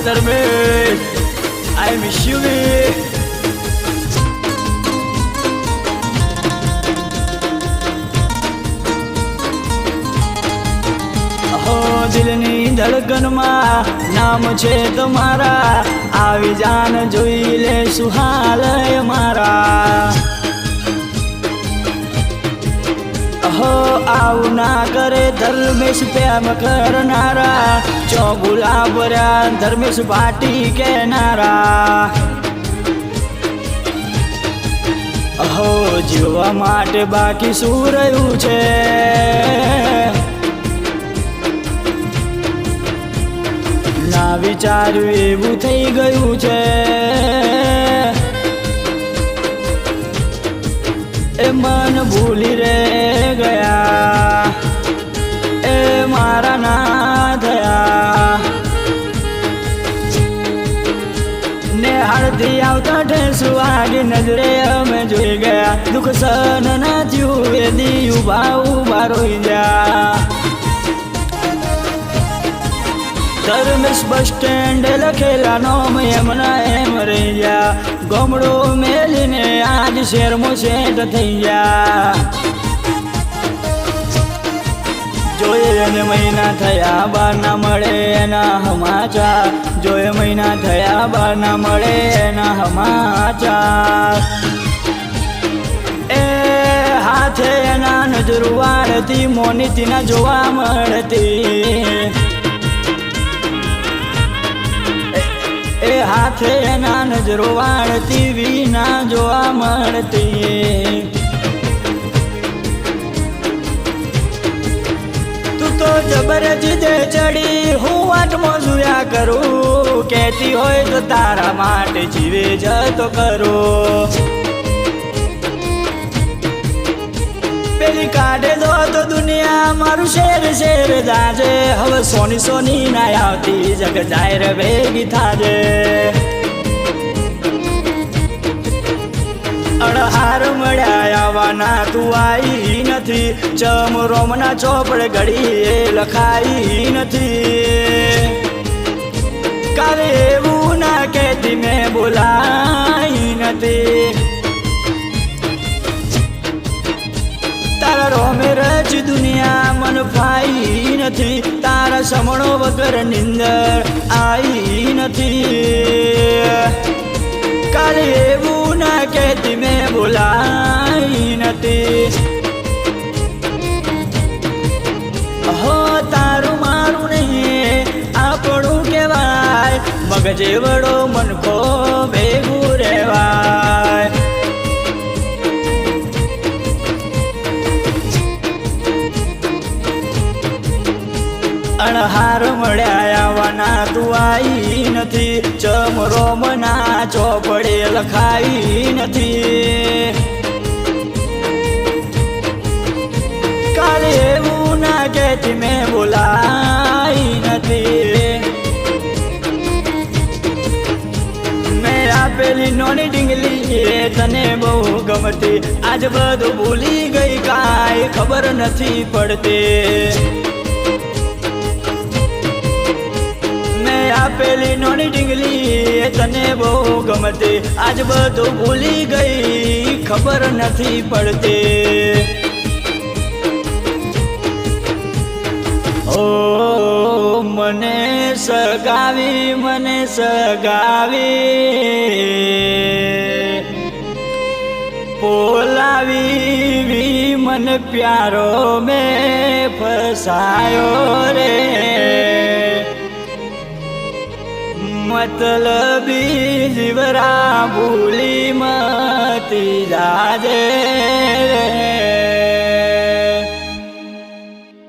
Dharmesh, I miss you. हो दिलनी धड़कन માં નામ છે તમારા, આવી જાન જોઈ લે સુહાલય મારા. हो आऊ ना करे धर्मेश प्रेम करनारा, चो गुलाबर्या धर्मेश भाटी कहनारा. हो जीवा माटे बाकी શું રહ્યું છે, ના વિચાર્યું એવું થઈ ગયું છે. ए मन भूली रे गया, ए मारा ना थया ने हळदी आवता ठेसू आगे नजरे में जोई गया. दुख सहन ना थયું ए दी उभा उभा रोई जा. धर्मेश बस स्टेન્ડ લખેલા નામ એમના એમ રહી ગયા. ગોમડો મેલીને આજ શેરમાં સેટ થઈ ગયા. જોયે એને મહિના થયા બાર ના મળે એના સમાચાર, જોયે મહિના થયા બાર ના મળે એના સમાચાર. એ હાથે એના નજર વાળતી મોનીતીના જોવા મળતી. ए हाथे ना नजरो वाळती वीना जोवा मळती. तू तो जबर जिदे चढ़ी हूँ वाट मोजुया करूँ, कहती होय तो तारा माटे जीवे जतो करो. पेली काढे दो तो दुनिया मारू शेर शेर जाजे. હવે સોની સોની ના આવતી જગ જાય રે ભેગી થાજે. અણહાર મળ્યા આવવાના તું आई નથી, ચમ રોમના ચોપડે ઘડીએ લખાઈ નથી. કાલે એવું ના કહેતી મેં બોલાઈ નથી. तारा रोमे रच दुनिया मन फाई नथी, तारा समणो वगर निंदर आई नथी. काले एवं ना कहती मैं बोलाई नथी. हो तारू मारू नहीं आपणू कहेवाय, मगजे वडो मन को भेगू रहेवाय. अणहार મળ્યા આવવાના તું आई નથી, ચમરો મના ચોપડે લખાઈ નથી. કાલે એવું ના કહેતી મેં બોલાઈ નથી. મેં આપેલી નોની ડીંગલી એ તને બહુ ગમતી, આજ બધું ભૂલી ગઈ કાંઈ ખબર નથી પડતી. આપેલી નોની ડીંગલી તને બહુ ગમતી, આજ બધું ભૂલી ગઈ ખબર નથી પડતી. ઓ મને સગાવી પોલાવી मन प्यारो में फसायो रे, मतलबी जीवरा भूली मती जाजे रे।